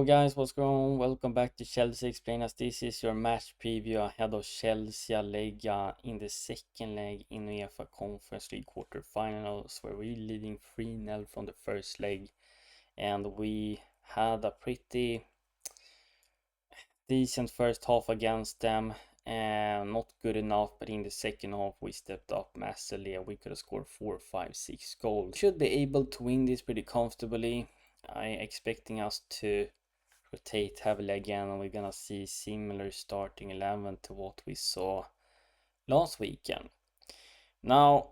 Hello guys, what's going on? Welcome back to Chelsea Explained, as this is your match preview ahead of Chelsea Legia in the second leg in UEFA Conference League quarterfinals, where we're leading 3-0 from the first leg, and we had a pretty decent first half against them, and not good enough, but in the second half we stepped up massively and we could have scored 4, 5, 6 goals. Should be able to win this pretty comfortably. I'm expecting us to rotate heavily again, and we're gonna see similar starting 11 to what we saw last weekend. Now,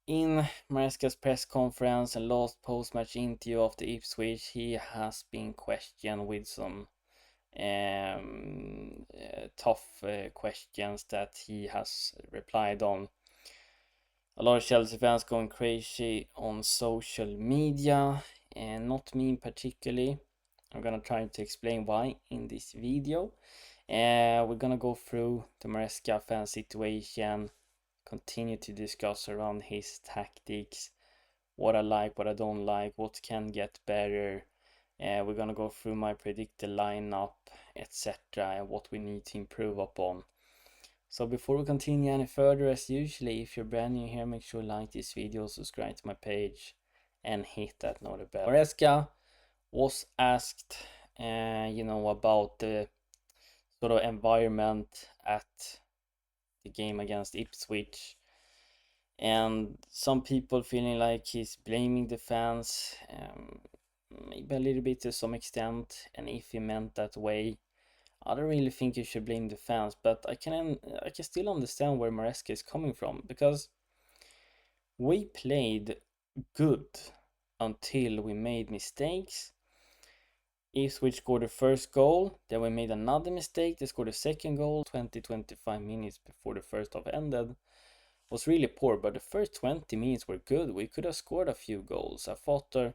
in Maresca's press conference and last post-match interview after Ipswich, he has been questioned with some tough questions that he has replied on. A lot of Chelsea fans going crazy on social media, and not me particularly. I'm gonna try to explain why in this video. We're gonna go through the Maresca fan situation, continue to discuss around his tactics, what I like, what I don't like, what can get better. We're gonna go through my predicted lineup, etc., and what we need to improve upon. So before we continue any further, as usually, if you're brand new here, make sure to like this video, subscribe to my page, and hit that notification bell. Maresca was asked, about the sort of environment at the game against Ipswich, and some people feeling like he's blaming the fans, maybe a little bit to some extent, and if he meant that way, I don't really think you should blame the fans, but I can still understand where Maresca is coming from, because we played good until we made mistakes. Ipswich scored the first goal, then we made another mistake, they scored the second goal 20-25 minutes before the first half ended. Was really poor, but the first 20 minutes were good. We could have scored a few goals. I thought the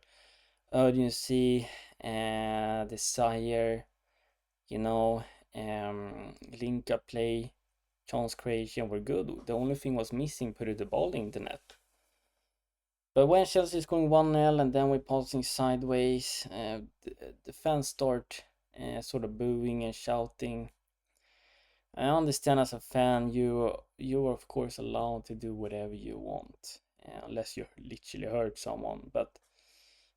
urgency, desire, link up play, chance creation were good. The only thing was missing, put the ball in the net. But when Chelsea is going 1-0 and then we're passing sideways, the fans start sort of booing and shouting. I understand, as a fan, you're of course allowed to do whatever you want, unless you literally hurt someone. But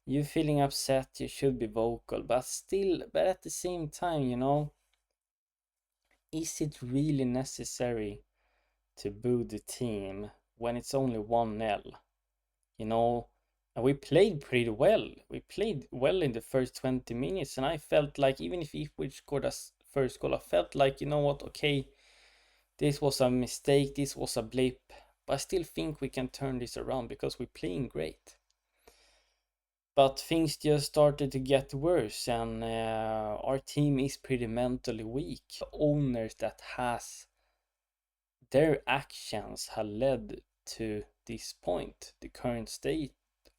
you feeling upset, you should be vocal. But at the same time, is it really necessary to boo the team when it's only 1-0? And we played pretty well. We played well in the first 20 minutes, and I felt like even if we scored a first goal, I felt like, you know what, okay, this was a mistake, this was a blip, but I still think we can turn this around because we're playing great. But things just started to get worse, and our team is pretty mentally weak. The owners that has their actions have led to this point, the current state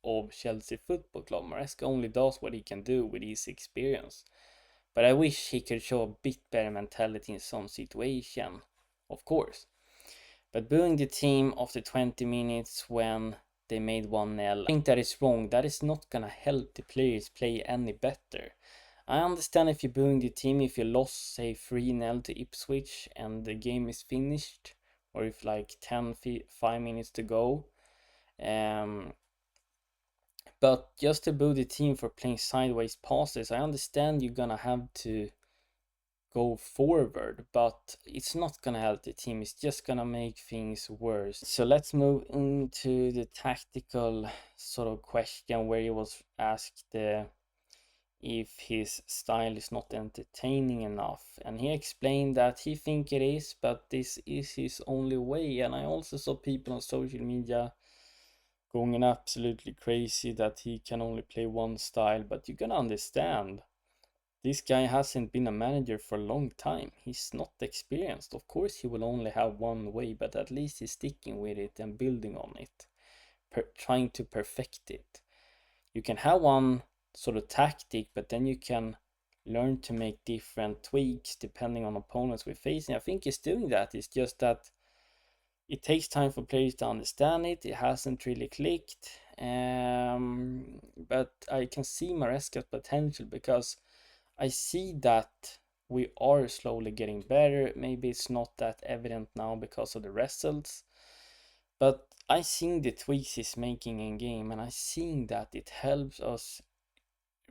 of Chelsea Football Club. Maresca only does what he can do with his experience, but I wish he could show a bit better mentality in some situation, of course. But booing the team after 20 minutes when they made 1-0, I think that is wrong. That is not gonna help the players play any better. I understand if you're booing the team if you lost, say, 3-0 to Ipswich and the game is finished, or if like 5 minutes to go. But just to boo the team for playing sideways passes, I understand you're gonna have to go forward, but it's not gonna help the team. It's just gonna make things worse. So let's move into the tactical sort of question, where he was asked if his style is not entertaining enough, and he explained that he think it is, but this is his only way. And I also saw people on social media going absolutely crazy that he can only play one style, but you gotta understand, this guy hasn't been a manager for a long time. He's not experienced. Of course he will only have one way, but at least he's sticking with it and building on it, trying to perfect it. You can have one sort of tactic, but then you can learn to make different tweaks depending on opponents we're facing. I think he's doing that. It's just that it takes time for players to understand it. It hasn't really clicked. But I can see Maresca's potential, because I see that we are slowly getting better. Maybe it's not that evident now because of the results, but I seen the tweaks he's making in game, and I seen that it helps us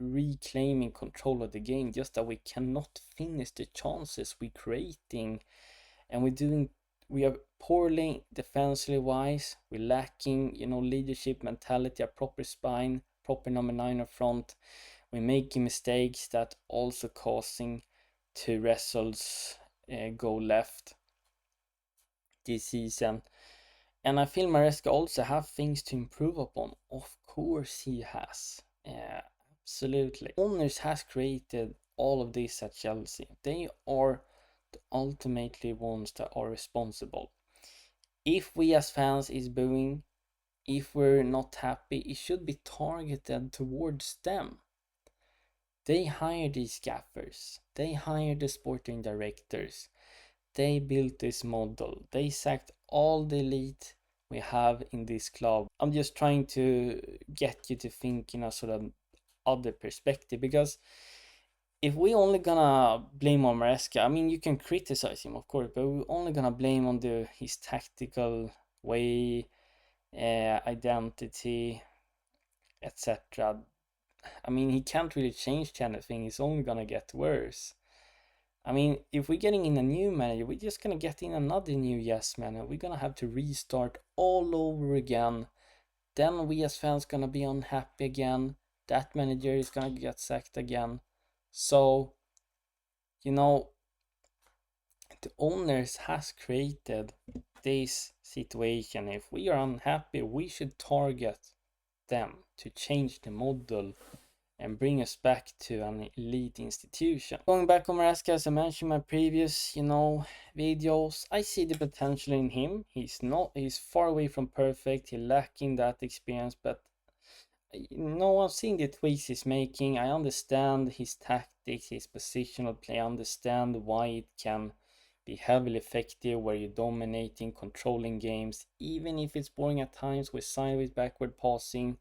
reclaiming control of the game. Just that we cannot finish the chances we're creating, and we are poorly defensively wise. We're lacking, leadership mentality, a proper spine, proper number nine up front. We're making mistakes that also causing two results go left this season. And I feel Maresca also have things to improve upon. Of course he has. Absolutely. Owners has created all of this at Chelsea. They are the ultimately ones that are responsible. If we as fans is booing, if we're not happy, it should be targeted towards them. They hire these gaffers. They hire the sporting directors. They built this model. They sacked all the elite we have in this club. I'm just trying to get you to think in a sort of other perspective, because if we only gonna blame on Maresca, I mean, you can criticize him, of course, but we're only gonna blame on his tactical way, identity, etc. I mean, he can't really change anything. It's only gonna get worse. I mean, if we're getting in a new manager, we're just gonna get in another new yes man, and we're gonna have to restart all over again. Then we as fans gonna be unhappy again. That manager is gonna get sacked again. So, you know, the owners has created this situation. If we are unhappy, we should target them to change the model and bring us back to an elite institution. Going back on Maresca, as I mentioned in my previous, videos, I see the potential in him. He's far away from perfect. He's lacking that experience, but I'm seeing the tweaks he's making. I understand his tactics, his positional play. I understand why it can be heavily effective where you're dominating, controlling games, even if it's boring at times with sideways backward passing,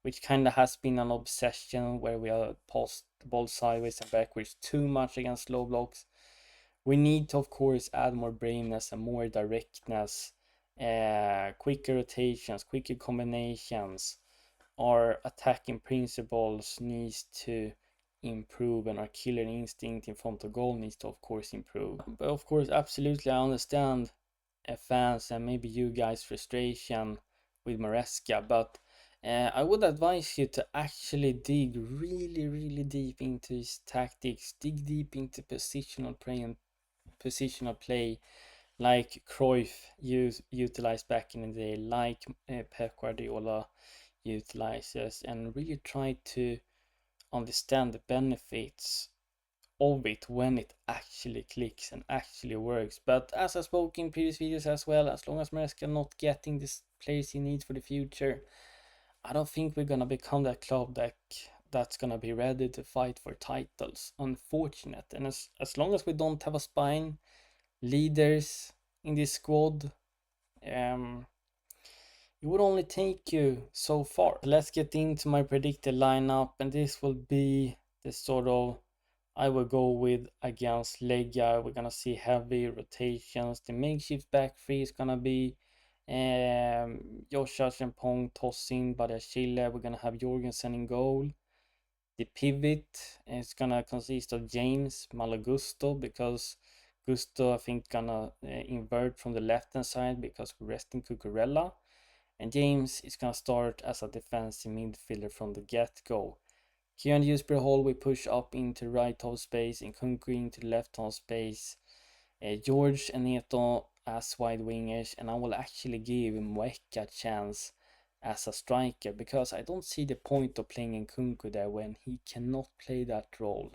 which kind of has been an obsession where we are passed the ball sideways and backwards too much against low blocks. We need to, of course, add more braveness and more directness, quicker rotations, quicker combinations. Our attacking principles needs to improve, and our killer instinct in front of goal needs to, of course, improve. But of course, absolutely, I understand fans and maybe you guys' frustration with Maresca, but I would advise you to actually dig really, really deep into his tactics, dig deep into positional play, like Cruyff utilized back in the day, like Pep Guardiola utilizes, and really try to understand the benefits of it when it actually clicks and actually works. But as I spoke in previous videos as well, as long as Maresca not getting the players he needs for the future, I don't think we're gonna become that club that's gonna be ready to fight for titles. Unfortunate. And as long as we don't have a spine, leaders in this squad, it would only take you so far. Let's get into my predicted lineup, and this will be the sort of I will go with against Legia. We're gonna see heavy rotations. The makeshift back three is gonna be Josh Pong tossing Chile. We're gonna have Jorgensen in goal. The pivot is gonna consist of James Malagusto, because Gusto I think gonna invert from the left hand side because we're resting Cucurella. And James is gonna start as a defensive midfielder from the get-go. Kieran Dewsbury Hall we push up into right half space and Kunku into the left half space. George and Neto as wide wingers, and I will actually give Uecl a chance as a striker, because I don't see the point of playing Nkunku there when he cannot play that role.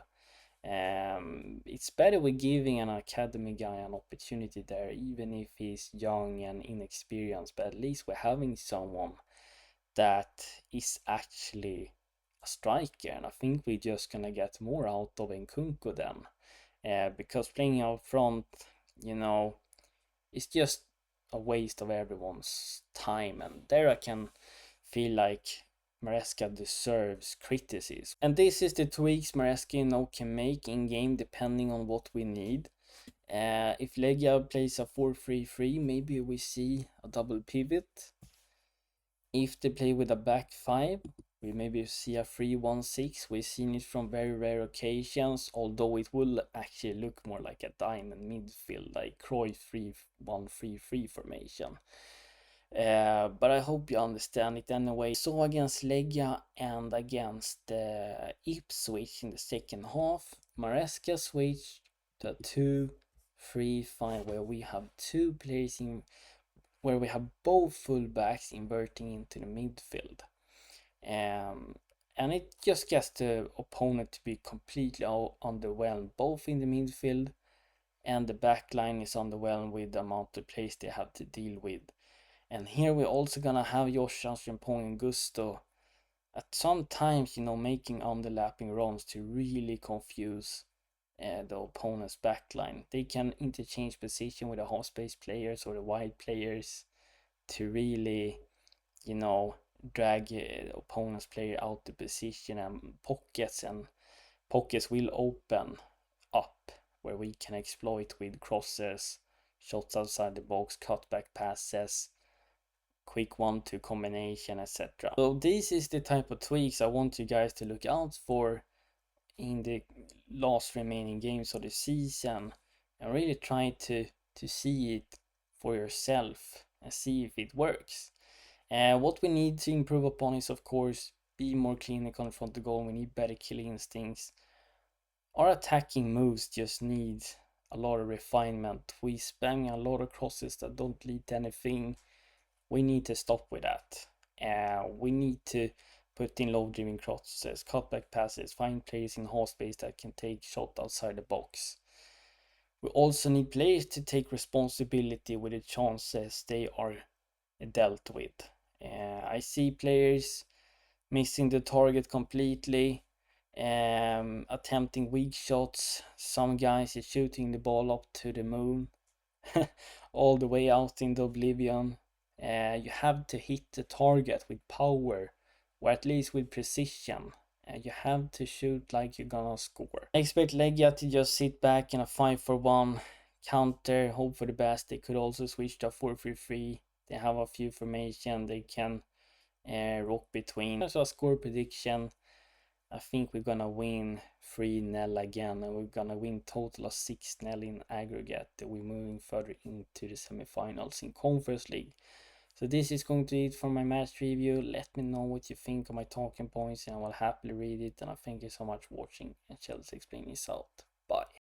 It's better with giving an academy guy an opportunity there, even if he's young and inexperienced, but at least we're having someone that is actually a striker, and I think we're just gonna get more out of Nkunku then. Because playing out front, it's just a waste of everyone's time, and there I can feel like Maresca deserves criticism. And this is the tweaks Maresca can make in game depending on what we need. If Legia plays a 4-3-3, maybe we see a double pivot. If they play with a back 5, we maybe see a 3-1-6. We've seen it from very rare occasions, although it will actually look more like a diamond midfield, like Cruyff 3-1-3-3 formation. But I hope you understand it anyway. So against Legia and against Ipswich in the second half, Maresca switched to 2-3-5, where we have two players in, where we have both fullbacks inverting into the midfield. And it just gets the opponent to be completely underwhelmed, both in the midfield and the back line is underwhelmed with the amount of players they have to deal with. And here we're also gonna have Josh Frimpong and Gusto at some times, making underlapping runs to really confuse the opponent's backline. They can interchange position with the half space players or the wide players to really, drag the opponent's player out the position, and pockets will open up where we can exploit with crosses, shots outside the box, cutback passes, quick 1-2 combination, etc. So this is the type of tweaks I want you guys to look out for in the last remaining games of the season, and really try to see it for yourself and see if it works. What we need to improve upon is, of course, be more clinical in front of the goal. We need better killing instincts. Our attacking moves just need a lot of refinement. We spam a lot of crosses that don't lead to anything. We need to stop with that. We need to put in low driven crosses, cutback passes, find players in half space that can take shot outside the box. We also need players to take responsibility with the chances they are dealt with. I see players missing the target completely, attempting weak shots. Some guys are shooting the ball up to the moon, all the way out into oblivion. You have to hit the target with power, or at least with precision. You have to shoot like you're gonna score. I expect Legia to just sit back in a 5-4-1 counter, hope for the best. They could also switch to a 4-3-3. They have a few formation they can rock between. So a score prediction, I think we're gonna win 3-0 again, and we're gonna win total of 6-0 in aggregate. We're moving further into the semifinals in Conference League. So this is going to be it for my match review. Let me know what you think of my talking points, and I will happily read it. And I thank you so much for watching, and CFCexplained is out. Bye.